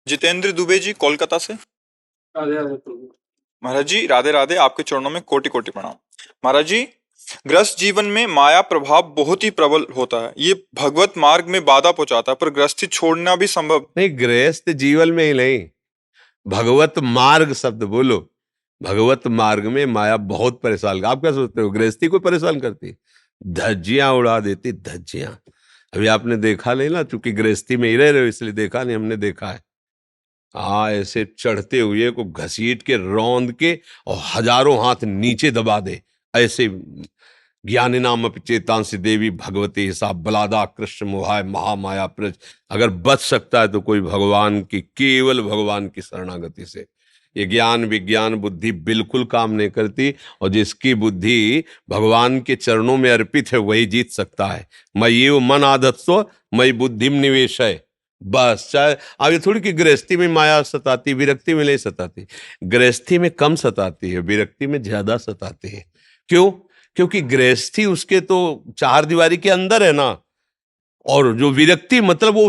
जितेंद्र दुबे जी, कोलकाता से। राधे राधे प्रभु। महाराज जी, राधे राधे। आपके चरणों में कोटि कोटि प्रणाम। महाराज जी, गृहस्थ जीवन में माया प्रभाव बहुत ही प्रबल होता है। ये भगवत मार्ग में बाधा पहुंचाता है, पर गृहस्थी छोड़ना भी संभव। नहीं, गृहस्थ जीवन में ही नहीं, भगवत मार्ग शब्द बोलो। भगवत मार्ग में माया बहुत परेशान। आप क्या सोचते हो गृहस्थी को परेशान करती? धज्जियां उड़ा देती, धज्जियां। अभी आपने देखा नहीं ना, चूंकि गृहस्थी में ही रह रहे हो इसलिए देखा नहीं, हमने देखा है। हाँ, ऐसे चढ़ते हुए को घसीट के रौंद के और हजारों हाथ नीचे दबा दे, ऐसे। ज्ञानी नाम चेतांसी देवी भगवती हिसाब बलादा कृष्ण मोहाय महामाया प्रज। अगर बच सकता है तो कोई भगवान की, केवल भगवान की शरणागति से। ये ज्ञान विज्ञान बुद्धि बिल्कुल काम नहीं करती, और जिसकी बुद्धि भगवान के चरणों में अर्पित है वही जीत सकता है। मयि मन आधत्सो मयि बुद्धिम निवेश है। बस, चाहे आगे थोड़ी कि गृहस्थी में माया सताती, विरक्ति में नहीं सताती। गृहस्थी में कम सताती है, विरक्ति में ज्यादा सताती है। क्यों? क्योंकि गृहस्थी उसके तो चार दीवारी के अंदर है ना, और जो विरक्ति मतलब वो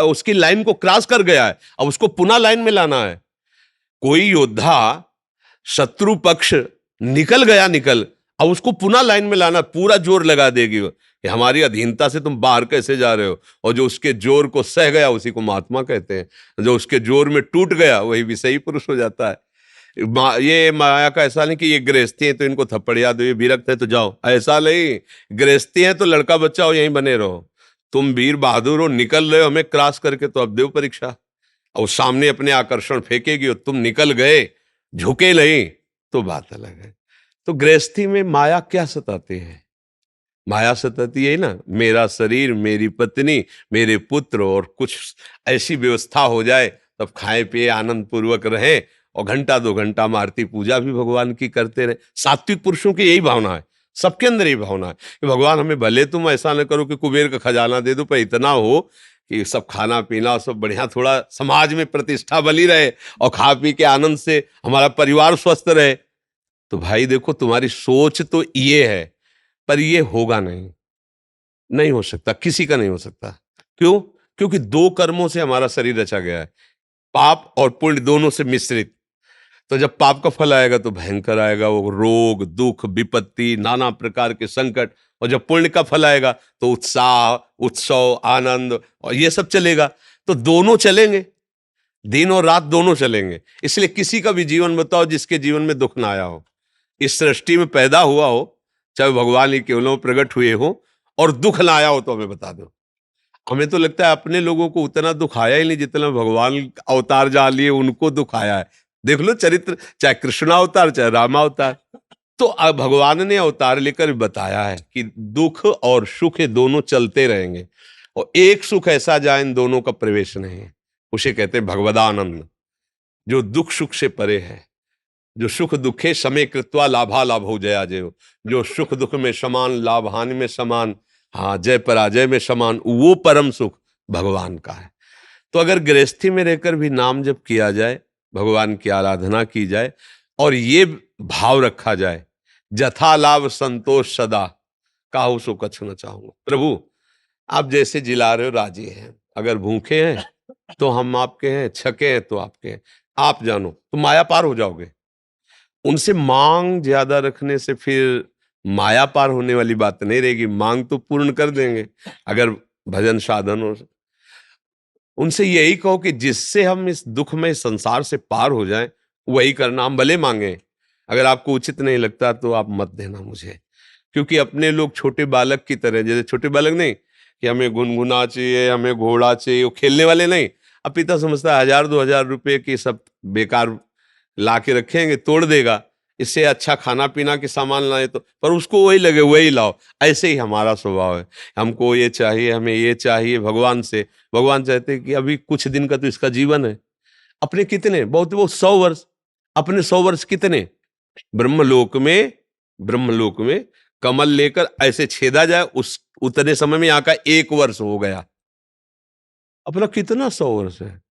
उसकी लाइन को क्रॉस कर गया है, अब उसको पुनः लाइन में लाना है। कोई योद्धा शत्रु पक्ष निकल गया, अब उसको पुनः लाइन में लाना, पूरा जोर लगा देगी वो। ये हमारी अधीनता से तुम बाहर कैसे जा रहे हो, और जो उसके जोर को सह गया उसी को महात्मा कहते हैं। जो उसके जोर में टूट गया वही विषयी पुरुष हो जाता है। ये माया का ऐसा नहीं कि ये गृहस्थी है तो इनको थप्पड़िया दो, ये विरक्त है तो जाओ, ऐसा नहीं। गृहस्थी है तो लड़का बच्चा हो, यहीं बने रहो। तुम वीर बहादुर हो, निकल रहे हो हमें क्रॉस करके, तो अब देव परीक्षा। और सामने अपने आकर्षण फेंकेगी और तुम निकल गए, झुके नहीं, तो बात अलग है। तो गृहस्थी में माया क्या सताती है? माया सताती है ना, मेरा शरीर, मेरी पत्नी, मेरे पुत्र, और कुछ ऐसी व्यवस्था हो जाए तब खाए पिए आनंद पूर्वक रहे, और घंटा दो घंटा आरती पूजा भी भगवान की करते रहे। सात्विक पुरुषों की यही भावना है, सबके अंदर यही भावना है कि भगवान हमें भले तुम ऐसा न करो कि कुबेर का खजाना दे दो, पर इतना हो कि सब खाना पीना सब बढ़िया, थोड़ा समाज में प्रतिष्ठा बनी रहे, और खा पी के आनंद से हमारा परिवार स्वस्थ रहे। तो भाई देखो, तुम्हारी सोच तो ये है, पर ये होगा नहीं, नहीं हो सकता, किसी का नहीं हो सकता। क्यों? क्योंकि दो कर्मों से हमारा शरीर रचा गया है, पाप और पुण्य दोनों से मिश्रित। तो जब पाप का फल आएगा तो भयंकर आएगा, वो रोग दुख विपत्ति नाना प्रकार के संकट। और जब पुण्य का फल आएगा तो उत्साह उत्सव आनंद, और ये सब चलेगा। तो दोनों चलेंगे, दिन और रात दोनों चलेंगे। इसलिए किसी का भी जीवन बताओ जिसके जीवन में दुख ना आया हो, इस सृष्टि में पैदा हुआ हो, चाहे भगवान ही केवलों प्रकट हुए हो, और दुख ना आया हो तो हमें बता दो। हमें तो लगता है अपने लोगों को उतना दुख आया ही नहीं जितना भगवान अवतार जहाँ लिए उनको दुख आया है। देख लो चरित्र, चाहे कृष्णावतार चाहे रामावतार। तो अब भगवान ने अवतार लेकर बताया है कि दुख और सुख ये दोनों चलते रहेंगे, और एक सुख ऐसा जहाँ इन दोनों का प्रवेश नहीं है, उसे कहते हैं भगवदानंद, जो दुख सुख से परे है। जो सुख दुखे समय कृत्वा लाभा लाभ हो जया जय, जो सुख दुख में समान, लाभ हानि में समान, हाँ जय पराजय में समान, वो परम सुख भगवान का है। तो अगर गृहस्थी में रहकर भी नाम जप किया जाए, भगवान की आराधना की जाए, और ये भाव रखा जाए, जथा लाभ संतोष सदा, काहू सो कछु न चाहूंगा। प्रभु आप जैसे जिला रहे हो राजी हैं, अगर भूखे हैं तो हम आपके हैं, छके हैं तो आपके हैं, आप जानो तो माया पार हो जाओगे। उनसे मांग ज्यादा रखने से फिर माया पार होने वाली बात नहीं रहेगी, मांग तो पूर्ण कर देंगे अगर भजन साधन हो। उनसे यही कहो कि जिससे हम इस दुखमय संसार से पार हो जाएं वही करना, हम भले मांगे। अगर आपको उचित नहीं लगता तो आप मत देना मुझे, क्योंकि अपने लोग छोटे बालक की तरह, जैसे छोटे बालक नहीं कि हमें गुनगुना चाहिए, हमें घोड़ा चाहिए, वो खेलने वाले नहीं। अब पिता समझता है 1000-2000 रुपए की सब बेकार ला के रखेंगे, तोड़ देगा, इससे अच्छा खाना पीना के सामान लाए तो, पर उसको वही लगे वही लाओ। ऐसे ही हमारा स्वभाव है, हमको ये चाहिए, हमें ये चाहिए भगवान से। भगवान चाहते हैं कि अभी कुछ दिन का तो इसका जीवन है, अपने कितने बहुत वो 100 वर्ष, अपने 100 वर्ष कितने ब्रह्मलोक में कमल लेकर ऐसे छेदा जाए, उस उतने समय में यहाँ का 1 वर्ष हो गया। अपना कितना 100 वर्ष है,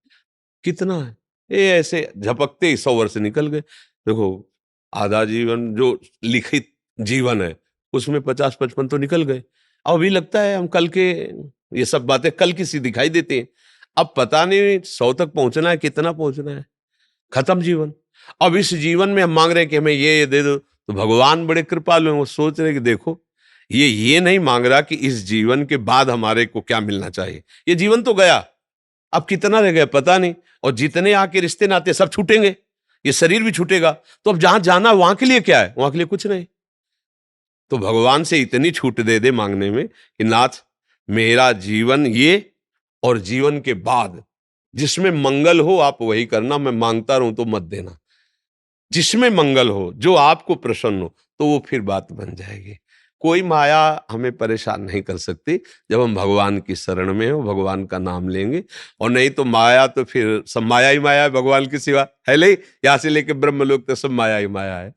कितना है, ये ऐसे झपकते ही 100 वर्ष निकल गए। देखो आधा जीवन जो लिखित जीवन है उसमें 50-55 तो निकल गए। अब अभी लगता है हम कल के, ये सब बातें कल की सी दिखाई देती हैं। अब पता नहीं 100 तक पहुंचना है, कितना पहुंचना है, खत्म जीवन। अब इस जीवन में हम मांग रहे हैं कि हमें ये दे दो, तो भगवान बड़े कृपालु हैं, वो सोच रहे कि देखो ये नहीं मांग रहा कि इस जीवन के बाद हमारे को क्या मिलना चाहिए, ये जीवन तो गया, अब कितना रह गया पता नहीं, और जितने आके रिश्ते नाते सब छूटेंगे, ये शरीर भी छूटेगा, तो अब जहां जाना वहां के लिए क्या है, वहां के लिए कुछ नहीं। तो भगवान से इतनी छूट दे दे मांगने में कि नाथ मेरा जीवन ये और जीवन के बाद जिसमें मंगल हो आप वही करना, मैं मांगता रहूं तो मत देना, जिसमें मंगल हो, जो आपको प्रसन्न हो, तो वो फिर बात बन जाएगी। कोई माया हमें परेशान नहीं कर सकती जब हम भगवान की शरण में हो, भगवान का नाम लेंगे। और नहीं तो माया तो फिर सब माया ही माया है, भगवान की सिवा है नहीं, यहाँ से लेके ब्रह्मलोक तक सब माया ही माया है।